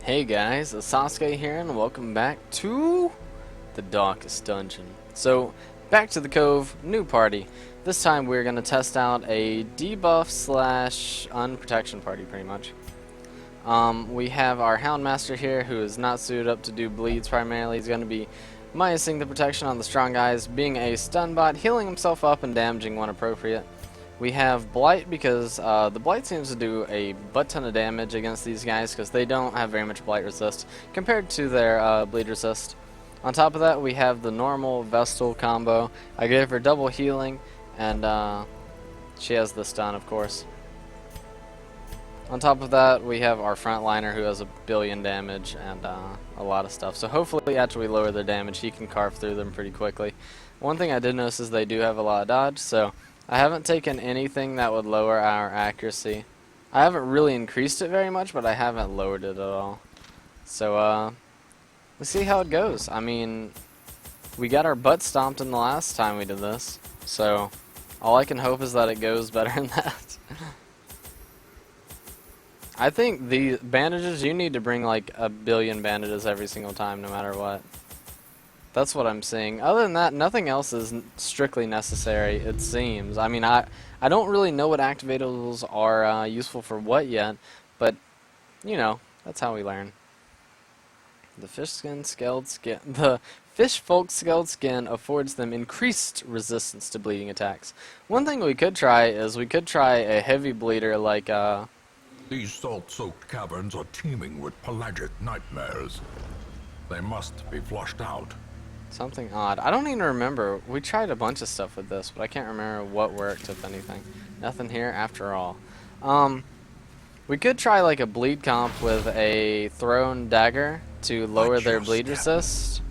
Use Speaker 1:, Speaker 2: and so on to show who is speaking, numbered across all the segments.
Speaker 1: Hey guys, it's Sasuke here and welcome back to the Darkest Dungeon. So, back to the Cove, new party. This time we're going to test out a debuff slash unprotection party pretty much. We have our Houndmaster here who is not suited up to do bleeds primarily. He's going to be minusing the protection on the strong guys, being a stun bot, healing himself up and damaging when appropriate. We have Blight because the Blight seems to do a butt ton of damage against these guys because they don't have very much Blight resist compared to their Bleed resist. On top of that, we have the normal Vestal combo. I gave her double healing, and she has the stun, of course. On top of that, we have our frontliner who has a billion damage and a lot of stuff. So hopefully after we lower their damage, he can carve through them pretty quickly. One thing I did notice is they do have a lot of dodge, so I haven't taken anything that would lower our accuracy. I haven't really increased it very much, but I haven't lowered it at all. So, let's see how it goes. I mean, we got our butt stomped in the last time we did this, so all I can hope is that it goes better than that. I think the bandages, you need to bring like a billion bandages every single time, no matter what. That's what I'm seeing. Other than that, nothing else is strictly necessary, it seems. I mean, I don't really know what activators are useful for what yet, but, you know, that's how we learn. The the fish folk scaled skin affords them increased resistance to bleeding attacks. One thing we could try is we could try a heavy bleeder like
Speaker 2: These salt-soaked caverns are teeming with pelagic nightmares. They must be flushed out.
Speaker 1: something odd. I don't even remember. We tried a bunch of stuff with this, but I can't remember what worked, if anything. Nothing here after all. We could try like a bleed comp with a thrown dagger to lower their bleed resist,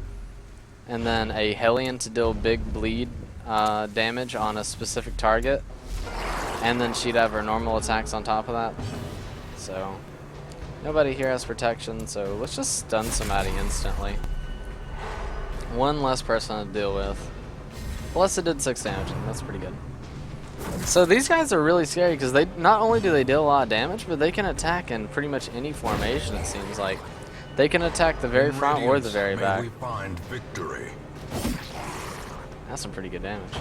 Speaker 1: and then a Hellion to deal big bleed damage on a specific target, and then she'd have her normal attacks on top of that. So nobody here has protection, so let's just stun somebody instantly. One less person to deal with. Plus it did 6 damage, and that's pretty good. So these guys are really scary because they not only do they deal a lot of damage, but they can attack in pretty much any formation, it seems like. They can attack the very front or the very back.
Speaker 2: May we find victory.
Speaker 1: That's some pretty good damage.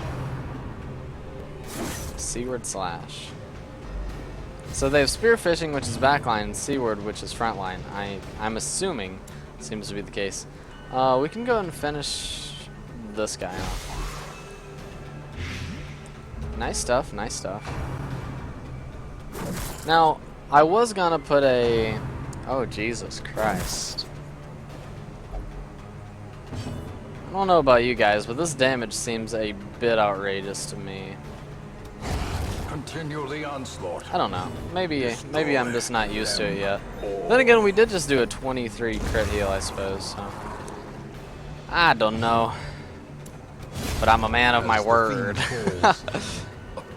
Speaker 1: Seaward slash. So they have spearfishing, which is backline, and seaward, which is frontline. I'm assuming seems to be the case. We can go and finish this guy off. Nice stuff, nice stuff. Now, I was gonna put a... Oh, Jesus Christ. I don't know about you guys, but this damage seems a bit outrageous to me.
Speaker 2: Continue the onslaught.
Speaker 1: I don't know. Maybe I'm just not used to it yet. Then again, we did just do a 23 crit heal, I suppose, so... I don't know. But I'm a man of my word.
Speaker 2: A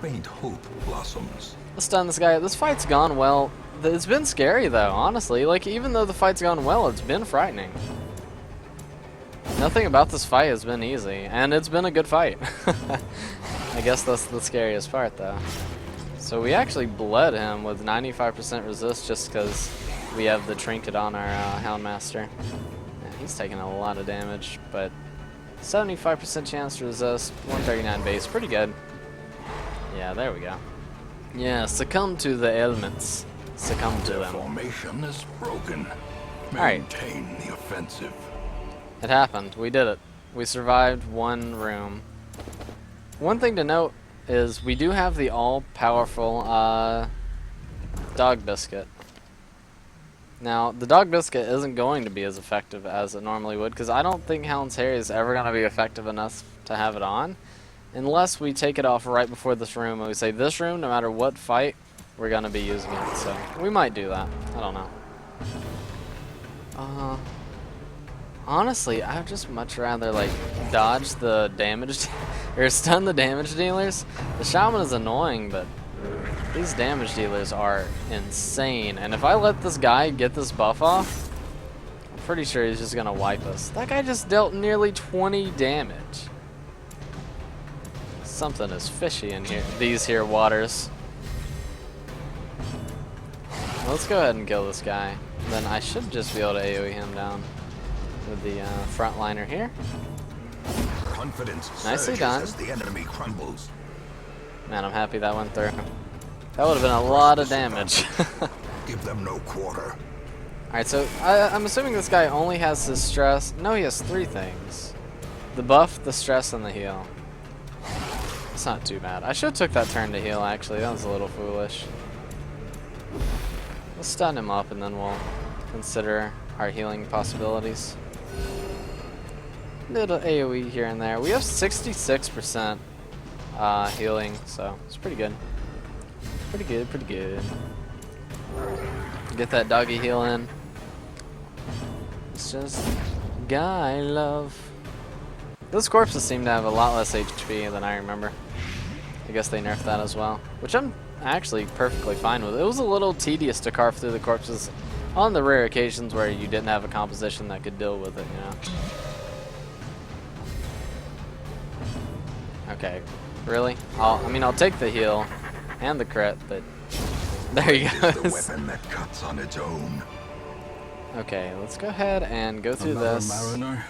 Speaker 2: faint hope blossoms.
Speaker 1: Let's stun this guy. This fight's gone well. It's been scary, though, honestly. Like, even though the fight's gone well, it's been frightening. Nothing about this fight has been easy, and it's been a good fight. I guess that's the scariest part, though. So we actually bled him with 95% resist just because we have the trinket on our Houndmaster. Yeah, he's taking a lot of damage, but 75% chance to resist, 139 base, pretty good. Yeah, there we go. Yeah, succumb to the elements. Succumb to them.
Speaker 2: Formation is broken.
Speaker 1: Alright.
Speaker 2: Maintain the offensive.
Speaker 1: It happened. We did it. We survived one room. One thing to note is we do have the all-powerful Dog Biscuit. Now, the Dog Biscuit isn't going to be as effective as it normally would, because I don't think Hound's Hair is ever going to be effective enough to have it on, unless we take it off right before this room, and we say, this room, no matter what fight, we're going to be using it, so we might do that. I don't know. Honestly, I'd just much rather, like, dodge the damage, or stun the damage dealers. The Shaman is annoying, but these damage dealers are insane. And if I let this guy get this buff off, I'm pretty sure he's just gonna wipe us. That guy just dealt nearly 20 damage. Something is fishy in here, these here waters. Let's go ahead and kill this guy. then I should just be able to AoE him down with the frontliner here.
Speaker 2: Confidence
Speaker 1: Nicely
Speaker 2: surges
Speaker 1: done.
Speaker 2: as the enemy crumbles.
Speaker 1: Man, I'm happy that went through. That would have been a lot of damage.
Speaker 2: Give them no quarter.
Speaker 1: Alright, so I'm assuming this guy only has his stress. No, he has 3 things. The buff, the stress, and the heal. It's not too bad. I should have took that turn to heal, actually. That was a little foolish. We'll stun him up, and then we'll consider our healing possibilities. Little AoE here and there. We have 66% healing, so it's pretty good. Pretty good, pretty good. Get that doggy heal in. It's just guy love. Those corpses seem to have a lot less HP than I remember. I guess they nerfed that as well, which I'm actually perfectly fine with. It was a little tedious to carve through the corpses on the rare occasions where you didn't have a composition that could deal with it, you know. Okay, really? I'll take the heal and the crit, but there you go.
Speaker 2: The weapon that cuts on its own.
Speaker 1: Okay, let's go ahead and go through
Speaker 2: Another
Speaker 1: this.
Speaker 2: mariner,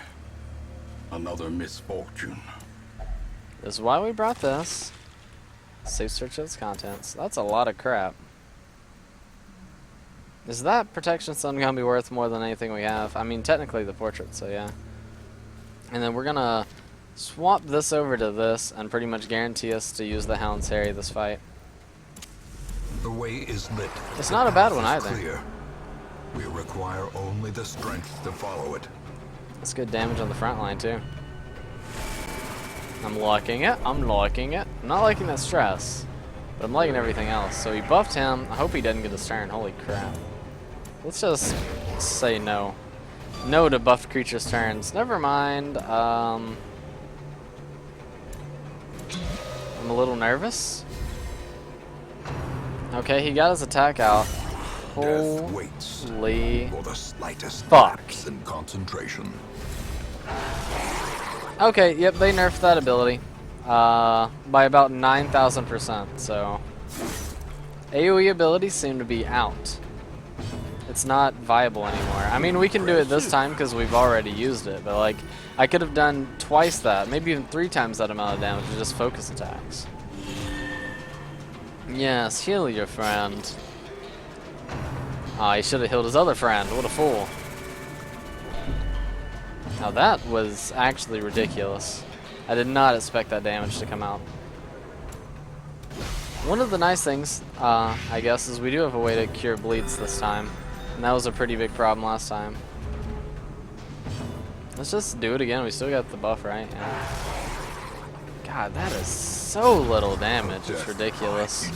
Speaker 2: another misfortune.
Speaker 1: This is why we brought this. Safe search of its contents. That's a lot of crap. Is that protection stun gonna be worth more than anything we have? I mean, technically the portrait, so yeah. And then we're gonna swap this over to this and pretty much guarantee us to use the Hound's Harry this fight.
Speaker 2: The way is lit.
Speaker 1: It's
Speaker 2: The
Speaker 1: not a bad
Speaker 2: path
Speaker 1: one
Speaker 2: is
Speaker 1: either.
Speaker 2: Clear. We require only the strength to follow it.
Speaker 1: That's good damage on the front line too. I'm liking it. I'm liking it. I'm not liking that stress, but I'm liking everything else. So he buffed him. I hope he doesn't get his turn. Holy crap. Let's just say no. No to buffed creatures' turns. Never mind. I'm a little nervous. Okay, he got his attack out.
Speaker 2: Death waits
Speaker 1: Holy
Speaker 2: for the slightest
Speaker 1: fuck.
Speaker 2: lapse in concentration.
Speaker 1: Okay, yep, they nerfed that ability by about 9,000%, so AoE abilities seem to be out. It's not viable anymore. I mean, we can do it this time because we've already used it, but like, I could have done twice that, maybe even 3 times that amount of damage with just focus attacks. Yes, heal your friend. Ah, he should have healed his other friend. What a fool. Now that was actually ridiculous. I did not expect that damage to come out. One of the nice things, I guess, is we do have a way to cure bleeds this time. And that was a pretty big problem last time. Let's just do it again. We still got the buff, right? Yeah. God, that is so little damage. It's ridiculous.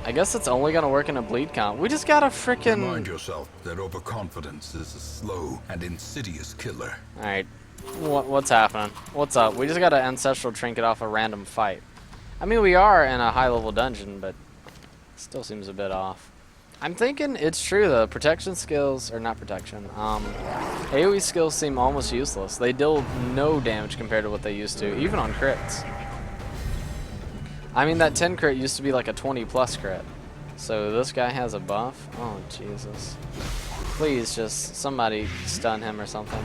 Speaker 1: I guess it's only gonna work in a bleed count. We just got a freaking...
Speaker 2: Remind yourself that overconfidence is a slow and insidious killer.
Speaker 1: Alright, what's happening? What's up? We just got an Ancestral Trinket off a random fight. I mean, we are in a high-level dungeon, but still seems a bit off. I'm thinking it's true, though. Protection skills, or not protection, AoE skills seem almost useless. They deal no damage compared to what they used to, even on crits. I mean, that 10 crit used to be like a 20+ crit. So this guy has a buff? Oh, Jesus. Please just somebody stun him or something.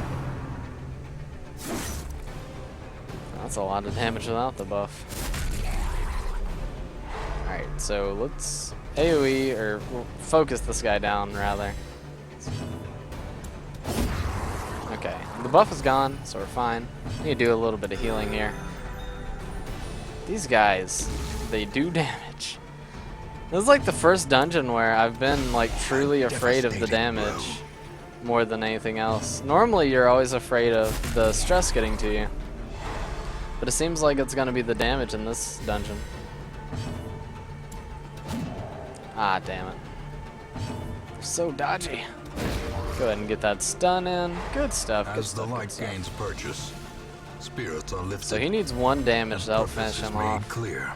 Speaker 1: That's a lot of damage without the buff. Alright, so let's AoE, or we'll focus this guy down, rather. Okay, the buff is gone, so we're fine. Need to do a little bit of healing here. These guys, they do damage. This is like the first dungeon where I've been like truly afraid of the damage more than anything else. Normally you're always afraid of the stress getting to you, but it seems like it's gonna be the damage in this dungeon. Ah, damn it. They're so dodgy. Go ahead and get that stun in. Good stuff. Good
Speaker 2: As the
Speaker 1: stuff, good
Speaker 2: light
Speaker 1: stuff.
Speaker 2: gains purchase, spirits are lifted.
Speaker 1: So he needs 1 damage to help finish
Speaker 2: Purpose is
Speaker 1: him
Speaker 2: made
Speaker 1: off.
Speaker 2: clear.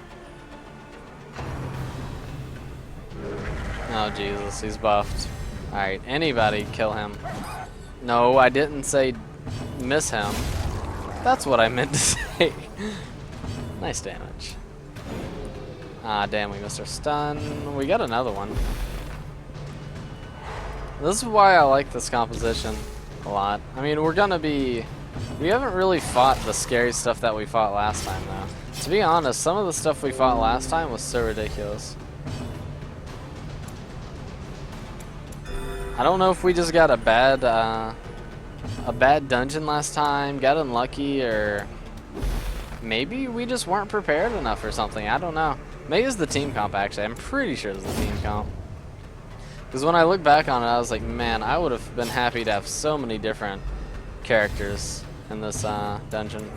Speaker 1: Oh Jesus, he's buffed. Alright, anybody kill him. No, I didn't say miss him. That's what I meant to say. Nice damage. Ah, damn, we missed our stun. We got another one. This is why I like this composition a lot. I mean, we haven't really fought the scary stuff that we fought last time, though. To be honest, some of the stuff we fought last time was so ridiculous. I don't know if we just got a bad dungeon last time, got unlucky, or maybe we just weren't prepared enough or something. I don't know. Maybe it's the team comp, actually. I'm pretty sure it's the team comp. Because when I look back on it, I was like, man, I would have been happy to have so many different characters in this dungeon.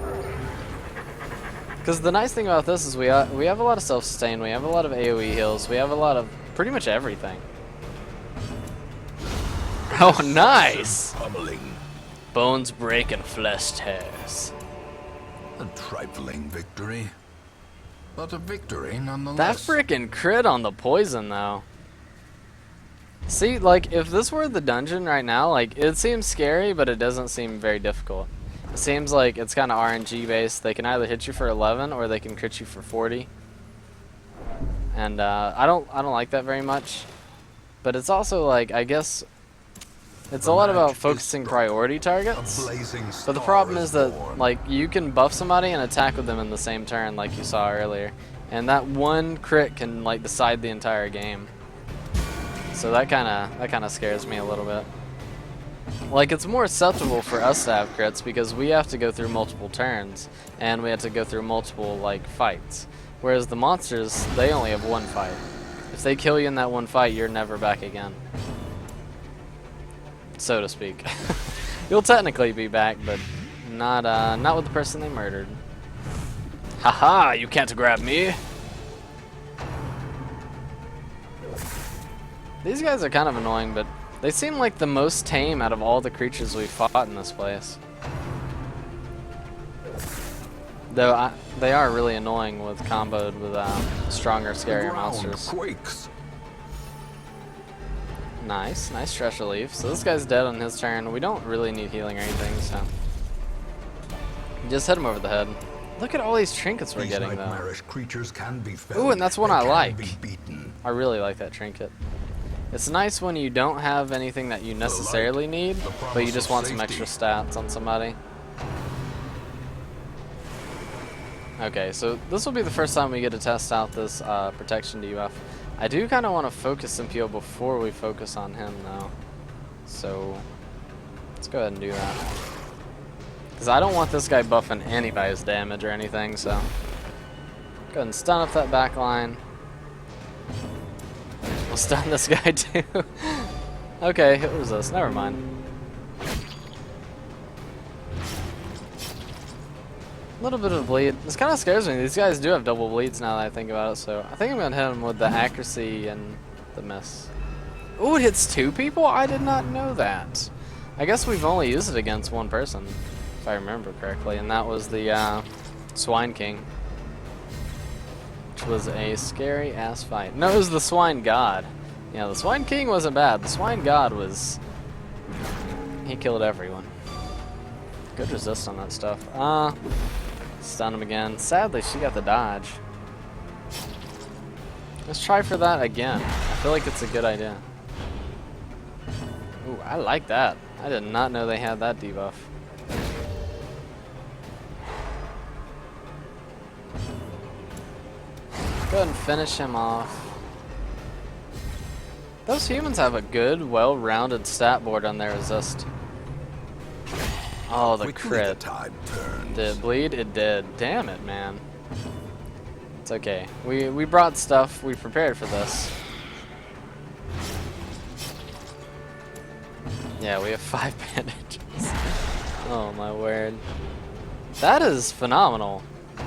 Speaker 1: Because the nice thing about this is we have a lot of self-sustain, we have a lot of AoE heals, we have a lot of pretty much everything. Oh, nice!
Speaker 2: Pummeling.
Speaker 1: Bones break and flesh tears.
Speaker 2: A trifling victory, but a victory
Speaker 1: That
Speaker 2: nonetheless.
Speaker 1: frickin' crit on the poison, though. See, like, if this were the dungeon right now, like, it seems scary, but it doesn't seem very difficult. It seems like it's kind of RNG based. They can either hit you for 11 or they can crit you for 40. And I don't like that very much. But it's also like, I guess it's a lot about focusing priority targets. But the problem is that, like, you can buff somebody and attack with them in the same turn, like you saw earlier, and that one crit can, like, decide the entire game. So that kind of scares me a little bit. Like, it's more acceptable for us to have crits because we have to go through multiple turns and we have to go through multiple, like, fights. Whereas the monsters, they only have one fight. If they kill you in that one fight, you're never back again, so to speak. You'll technically be back, but not with the person they murdered. Haha, you can't grab me. These guys are kind of annoying, but they seem like the most tame out of all the creatures we've fought in this place. Though they are really annoying with comboed with stronger, scarier monsters.
Speaker 2: Quakes.
Speaker 1: Nice stress relief. So this guy's dead on his turn. We don't really need healing or anything, so just hit him over the head. Look at all these trinkets we're getting, though.
Speaker 2: Nightmarish creatures can be felled.
Speaker 1: Ooh, and that's one I like.
Speaker 2: Be beaten.
Speaker 1: I really like that trinket. It's nice when you don't have anything that you necessarily need, but you just want some extra stats on somebody. Okay, so this will be the first time we get to test out this protection debuff. I do kind of want to focus Simpio before we focus on him, though. So let's go ahead and do that. Because I don't want this guy buffing anybody's damage or anything, so go ahead and stun up that back line. We'll stun this guy too. Okay, it was us. Never mind. A little bit of bleed. This kind of scares me. These guys do have double bleeds now that I think about it, so I think I'm going to hit him with the accuracy and the miss. Ooh, it hits 2 people? I did not know that. I guess we've only used it against one person, if I remember correctly, and that was the Swine King. Which was a scary ass fight. No, it was the Swine God. Yeah, the Swine King wasn't bad. The Swine God was... he killed everyone. Good resist on that stuff. Stun him again. Sadly, she got the dodge. Let's try for that again. I feel like it's a good idea. Ooh, I like that. I did not know they had that debuff. Go ahead and finish him off. Those humans have a good, well-rounded stat board on their resist. Oh, the crit. Did it bleed? It did. Damn it, man. It's okay. We brought stuff. We prepared for this. Yeah, we have 5 bandages. Oh, my word. That is phenomenal.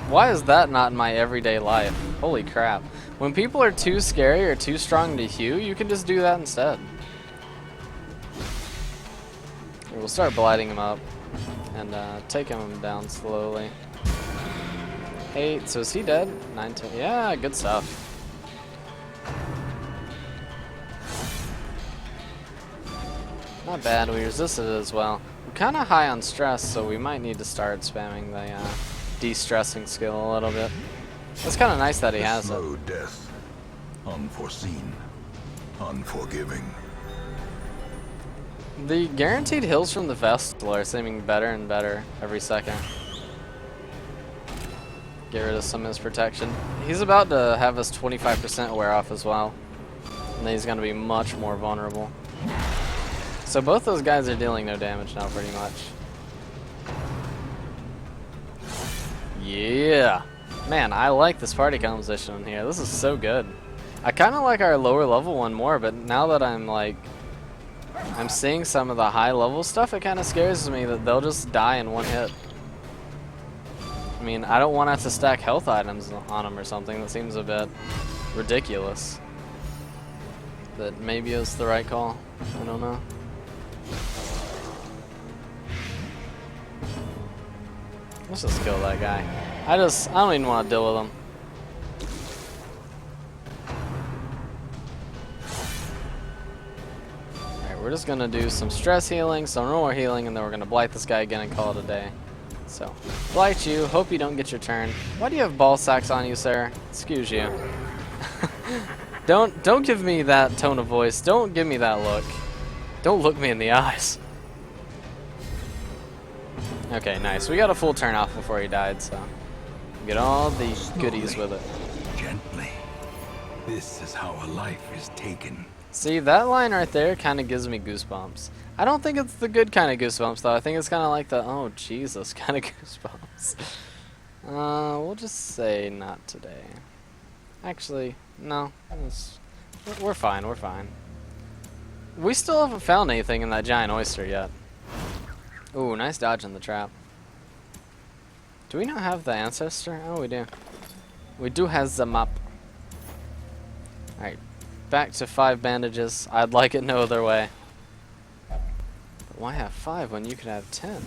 Speaker 1: Why is that not in my everyday life? Holy crap. When people are too scary or too strong to heal, you can just do that instead. Here, we'll start blighting him up and taking him down slowly. 8, so is he dead? 9, 10, yeah, good stuff. Not bad, we resisted it as well. We're kind of high on stress, so we might need to start spamming the de-stressing skill a little bit. It's kind of nice that he has it.
Speaker 2: Slow death, unforeseen, unforgiving.
Speaker 1: The guaranteed heals from the Vestal are seeming better and better every second. Get rid of some of his protection. He's about to have his 25% wear off as well. And then he's going to be much more vulnerable. So both those guys are dealing no damage now pretty much. Yeah. Man, I like this party composition in here. This is so good. I kind of like our lower level one more, but now that I'm seeing some of the high level stuff, it kind of scares me that they'll just die in one hit. I mean, I don't want to have to stack health items on them or something. That seems a bit ridiculous. But maybe it's the right call. I don't know. Let's just kill that guy. I don't even want to deal with him. Alright, we're just gonna do some stress healing, some normal healing, and then we're gonna blight this guy again and call it a day. So, blight you, hope you don't get your turn. Why do you have ball sacks on you, sir? Excuse you. Don't give me that tone of voice. Don't give me that look. Don't look me in the eyes. Okay, nice. We got a full turn off before he died, so get all the goodies with it.
Speaker 2: Gently. This is how a life is taken.
Speaker 1: See, that line right there kind of gives me goosebumps. I don't think it's the good kind of goosebumps, though. I think it's kind of like the, oh, Jesus kind of goosebumps. We'll just say not today. Actually, no. We're fine, we're fine. We still haven't found anything in that giant oyster yet. Ooh, nice dodge in the trap. Do we not have the ancestor? Oh, we do. We do have the map. Alright, back to 5 bandages. I'd like it no other way. But why have 5 when you could have 10?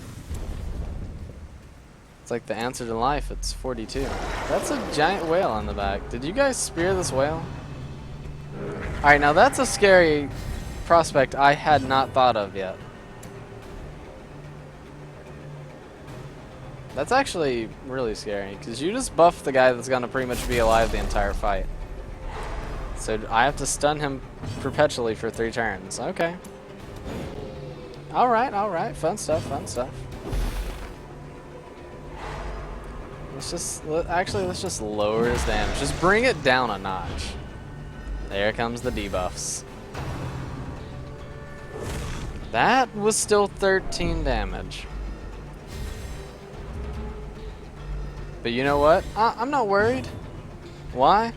Speaker 1: It's like the answer to life, it's 42. That's a giant whale on the back. Did you guys spear this whale? Alright, now that's a scary prospect I had not thought of yet. That's actually really scary, because you just buff the guy that's going to pretty much be alive the entire fight. So I have to stun him perpetually for 3 turns. Okay. Alright. Fun stuff, fun stuff. Let's just lower his damage. Just bring it down a notch. There comes the debuffs. That was still 13 damage. But you know what? I'm not worried. Why?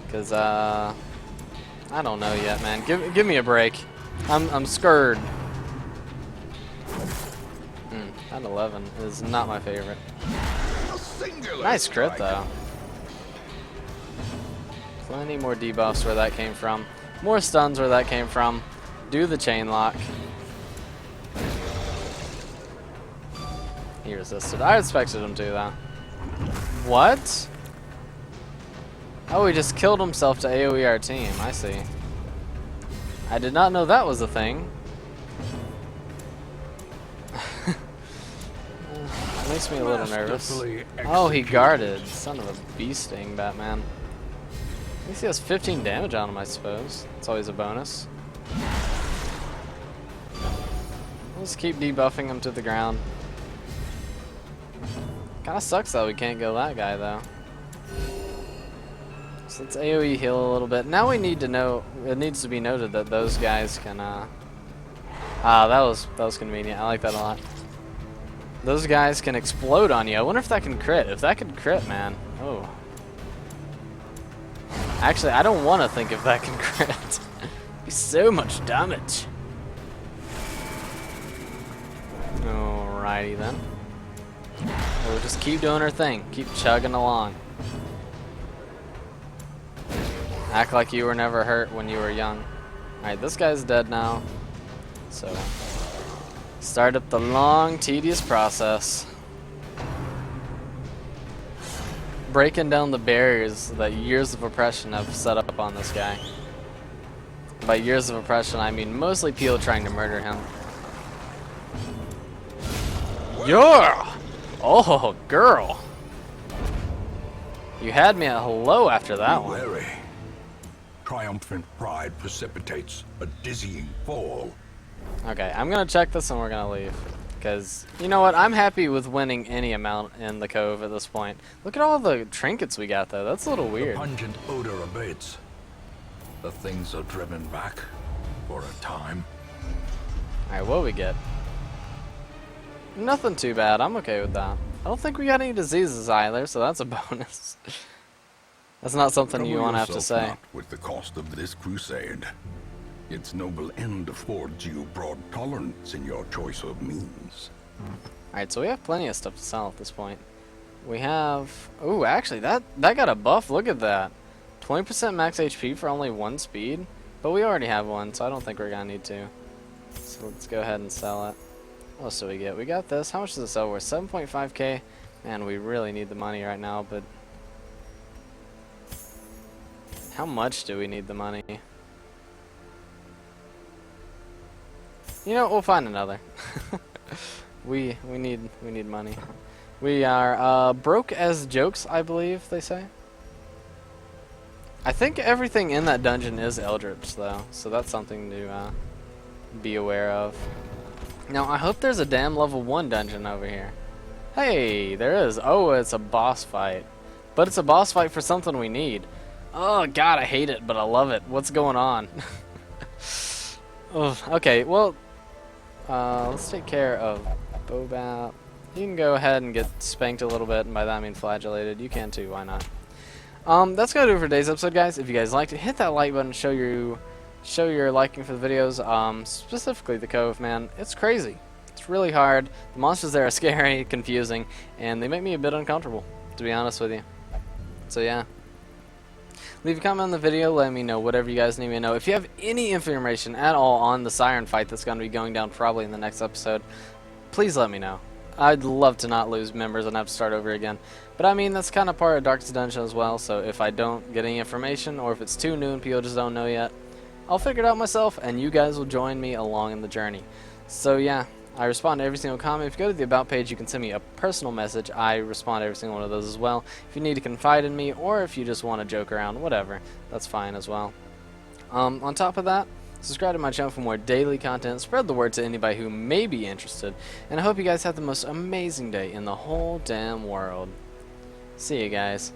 Speaker 1: Because, I don't know yet, man. Give me a break. I'm scared. That 11 is not my favorite. Nice crit, though. Plenty more debuffs where that came from. More stuns where that came from. Do the chain lock. He resisted. I expected him to, though. What? Oh, he just killed himself to AoE our team. I see. I did not know that was a thing. Makes me a little nervous. Oh, he guarded. Son of a bee sting, Batman. At least he has 15 damage on him, I suppose. It's always a bonus. Let's keep debuffing him to the ground. Kinda sucks that we can't go that guy, though. So let's AoE heal a little bit. Now we need to know, it needs to be noted that those guys can, that was convenient. I like that a lot. Those guys can explode on you. I wonder if that can crit. If that could crit, man. Oh. Actually, I don't want to think if that can crit. Be so much damage. Alrighty then. We'll just keep doing our thing. Keep chugging along. Act like you were never hurt when you were young. Alright, this guy's dead now. So, start up the long, tedious process. Breaking down the barriers that years of oppression have set up on this guy. By years of oppression, I mean mostly people trying to murder him. Yeah! Oh, girl. You had me at hello after that one.
Speaker 2: Wary. Triumphant pride precipitates a dizzying fall.
Speaker 1: Okay, I'm gonna check this and we're gonna leave. Because, you know what, I'm happy with winning any amount in the cove at this point. Look at all the trinkets we got though, that's a little
Speaker 2: The
Speaker 1: weird.
Speaker 2: pungent odor abates. The things are driven back for a time.
Speaker 1: Alright, what we get? Nothing too bad, I'm okay with that. I don't think we got any diseases either, so that's a bonus. That's not something you
Speaker 2: Trouble
Speaker 1: want to have to
Speaker 2: yourself
Speaker 1: say.
Speaker 2: not with the cost of this crusade. Its noble end affords you broad tolerance in your choice of means.
Speaker 1: Alright, so we have plenty of stuff to sell at this point. We have... Ooh, actually, that got a buff. Look at that. 20% max HP for only 1 speed. But we already have one, so I don't think we're going to need to. So let's go ahead and sell it. What else do we get? We got this. How much does it sell worth? 7.5k. Man, we really need the money right now, but... How much do we need the money? You know, we'll find another. we need money. We are broke as jokes, I believe they say. I think everything in that dungeon is Eldritch though, so that's something to be aware of. Now I hope there's a damn level 1 dungeon over here. Hey, there is. Oh, it's a boss fight. But it's a boss fight for something we need. Oh god, I hate it, but I love it. What's going on? Ugh, okay, well, let's take care of Bobat. You can go ahead and get spanked a little bit, and by that I mean flagellated. You can too, why not? That's gonna do it for today's episode, guys. If you guys liked it, hit that like button, show your liking for the videos. Specifically the Cove, man. It's crazy. It's really hard. The monsters there are scary, confusing, and they make me a bit uncomfortable, to be honest with you. So yeah. Leave a comment on the video, let me know whatever you guys need me to know. If you have any information at all on the Siren fight that's going to be going down probably in the next episode, please let me know. I'd love to not lose members and have to start over again. But I mean, that's kind of part of Darkest Dungeon as well, so if I don't get any information, or if it's too new and people just don't know yet, I'll figure it out myself, and you guys will join me along in the journey. So yeah, I respond to every single comment. If you go to the About page, you can send me a personal message. I respond to every single one of those as well. If you need to confide in me, or if you just want to joke around, whatever, that's fine as well. On top of that, subscribe to my channel for more daily content. Spread the word to anybody who may be interested. And I hope you guys have the most amazing day in the whole damn world. See you guys.